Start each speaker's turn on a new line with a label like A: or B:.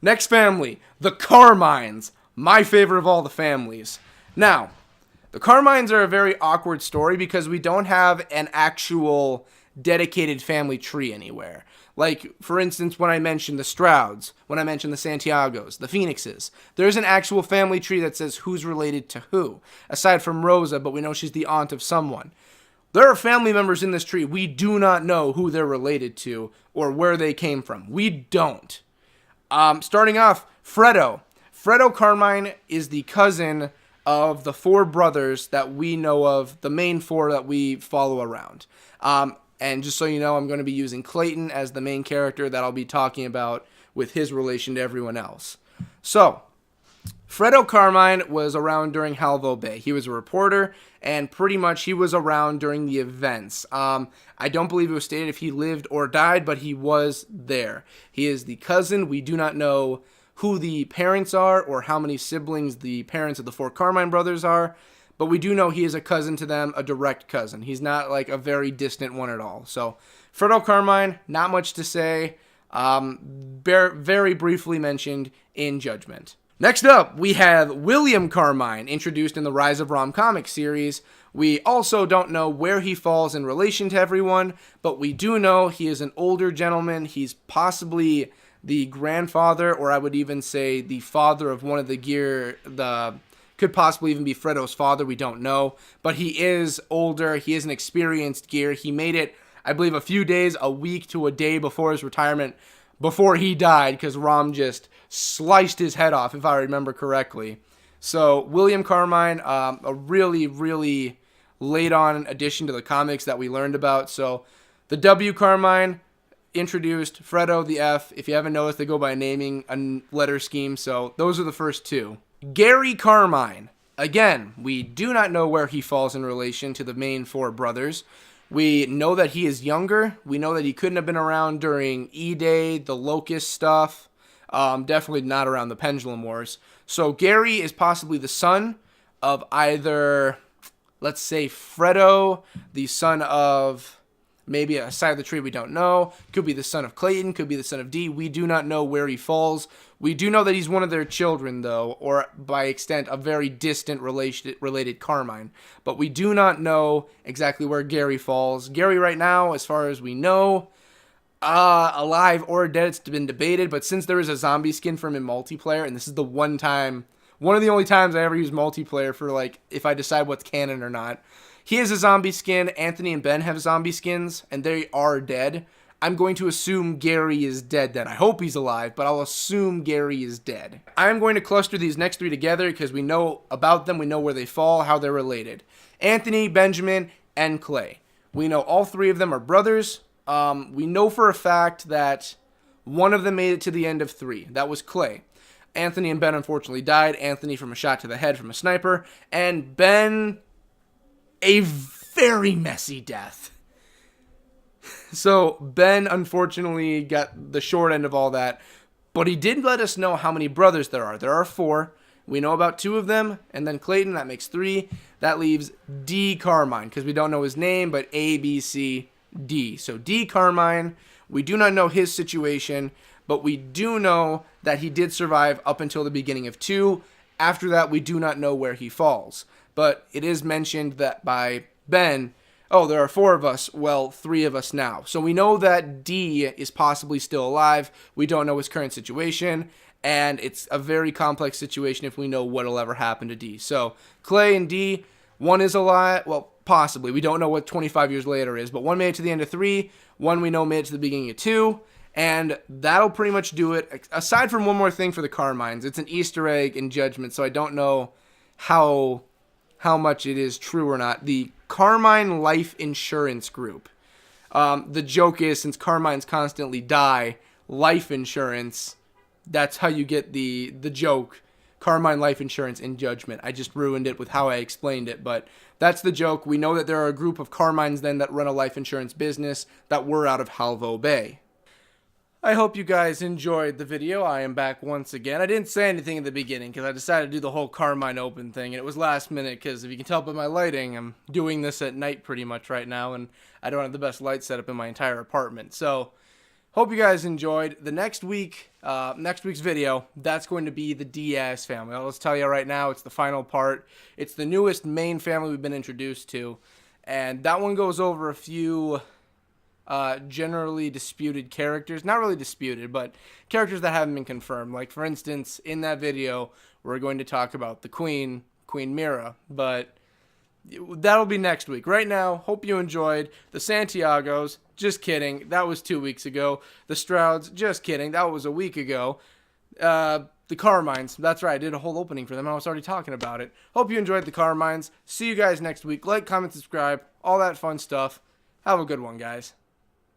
A: Next family, the Carmines. My favorite of all the families. Now, the Carmines are a very awkward story because we don't have an actual dedicated family tree anywhere. Like, for instance, when I mentioned the Strouds, when I mentioned the Santiagos, the Phoenixes, there's an actual family tree that says who's related to who, aside from Rosa, but we know she's the aunt of someone. There are family members in this tree. We do not know who they're related to or where they came from. We don't. Starting off, Fredo. Fredo Carmine is the cousin of the four brothers that we know of, the main four that we follow around. And just so you know, I'm going to be using Clayton as the main character that I'll be talking about with his relation to everyone else. So, Fredo Carmine was around during Halvo Bay. He was a reporter, and pretty much he was around during the events. I don't believe it was stated if he lived or died, but he was there. He is the cousin. We do not know who the parents are or how many siblings the parents of the four Carmine brothers are, but we do know he is a cousin to them, a direct cousin. He's not like a very distant one at all. So, Fredo Carmine, not much to say. Very briefly mentioned in Judgment. Next up, we have William Carmine, introduced in the Rise of Rom comic series. We also don't know where he falls in relation to everyone, but we do know he is an older gentleman. He's possibly the grandfather, or I would even say the father of one of the gear, could possibly even be Fredo's father, we don't know. But he is older, he is an experienced gear. He made it, I believe, a few days, a week to a day before his retirement, before he died, because Rom just sliced his head off, if I remember correctly. So, William Carmine, a really, really late-on addition to the comics that we learned about. So, the W. Carmine introduced, Fredo the F. If you haven't noticed, they go by naming a letter scheme, so those are the first two. Gary Carmine. Again, we do not know where he falls in relation to the main four brothers. We know that he is younger. We know that he couldn't have been around during E-Day, the Locust stuff. Definitely not around the Pendulum Wars. So Gary is possibly the son of either, let's say, Fredo, the son of maybe a side of the tree we don't know. Could be the son of Clayton, could be the son of D. We do not know where he falls. We do know that he's one of their children, though, or by extent, a very distant related Carmine. But we do not know exactly where Gary falls. Gary right now, as far as we know, alive or dead, it's been debated. But since there is a zombie skin from him in multiplayer, and this is the one of the only times I ever use multiplayer for, like, if I decide what's canon or not. He has a zombie skin. Anthony and Ben have zombie skins, and they are dead. I'm going to assume Gary is dead then. I hope he's alive, but I'll assume Gary is dead. I'm going to cluster these next three together because we know about them, we know where they fall, how they're related. Anthony, Benjamin, and Clay. We know all three of them are brothers. We know for a fact that one of them made it to the end of 3. That was Clay. Anthony and Ben unfortunately died. Anthony from a shot to the head from a sniper, and Ben, a very messy death. So Ben unfortunately got the short end of all that, but he did let us know how many brothers there are. There are 4. We know about 2 of them, and then Clayton, that makes 3. That leaves D. Carmine, because we don't know his name, but A, B, C, D. So D. Carmine, we do not know his situation, but we do know that he did survive up until the beginning of 2. After that, we do not know where he falls. But it is mentioned that by Ben, oh, there are 4 of us, well, 3 of us now. So we know that D is possibly still alive. We don't know his current situation, and it's a very complex situation if we know what'll ever happen to D. So Clay and D, one is alive, well, possibly. We don't know what 25 years later is, but one made it to the end of 3, one we know made it to the beginning of 2, and that'll pretty much do it. Aside from one more thing for the Carmines, it's an Easter egg in Judgment, so I don't know how much it is true or not. The Carmine Life Insurance Group. The joke is, since Carmines constantly die, life insurance, that's how you get the joke, Carmine Life Insurance in Judgment. I just ruined it with how I explained it, but that's the joke. We know that there are a group of Carmines then that run a life insurance business that were out of Halvo Bay. I hope you guys enjoyed the video. I am back once again. I didn't say anything in the beginning because I decided to do the whole Carmine Open thing, and it was last minute because if you can tell by my lighting, I'm doing this at night pretty much right now, and I don't have the best light setup in my entire apartment. So Hope you guys enjoyed. The next week's video, that's going to be the Diaz family. I'll just tell you right now, it's the final part. It's the newest main family we've been introduced to, and that one goes over a few generally disputed characters. Not really disputed, but characters that haven't been confirmed. Like, for instance, in that video, we're going to talk about the Queen Mira, but that'll be next week. Right now, hope you enjoyed. The Santiagos, just kidding. That was 2 weeks ago. The Strouds, just kidding. That was a week ago. The Carmines, that's right. I did a whole opening for them. I was already talking about it. Hope you enjoyed the Carmines. See you guys next week. Like, comment, subscribe, all that fun stuff. Have a good one, guys.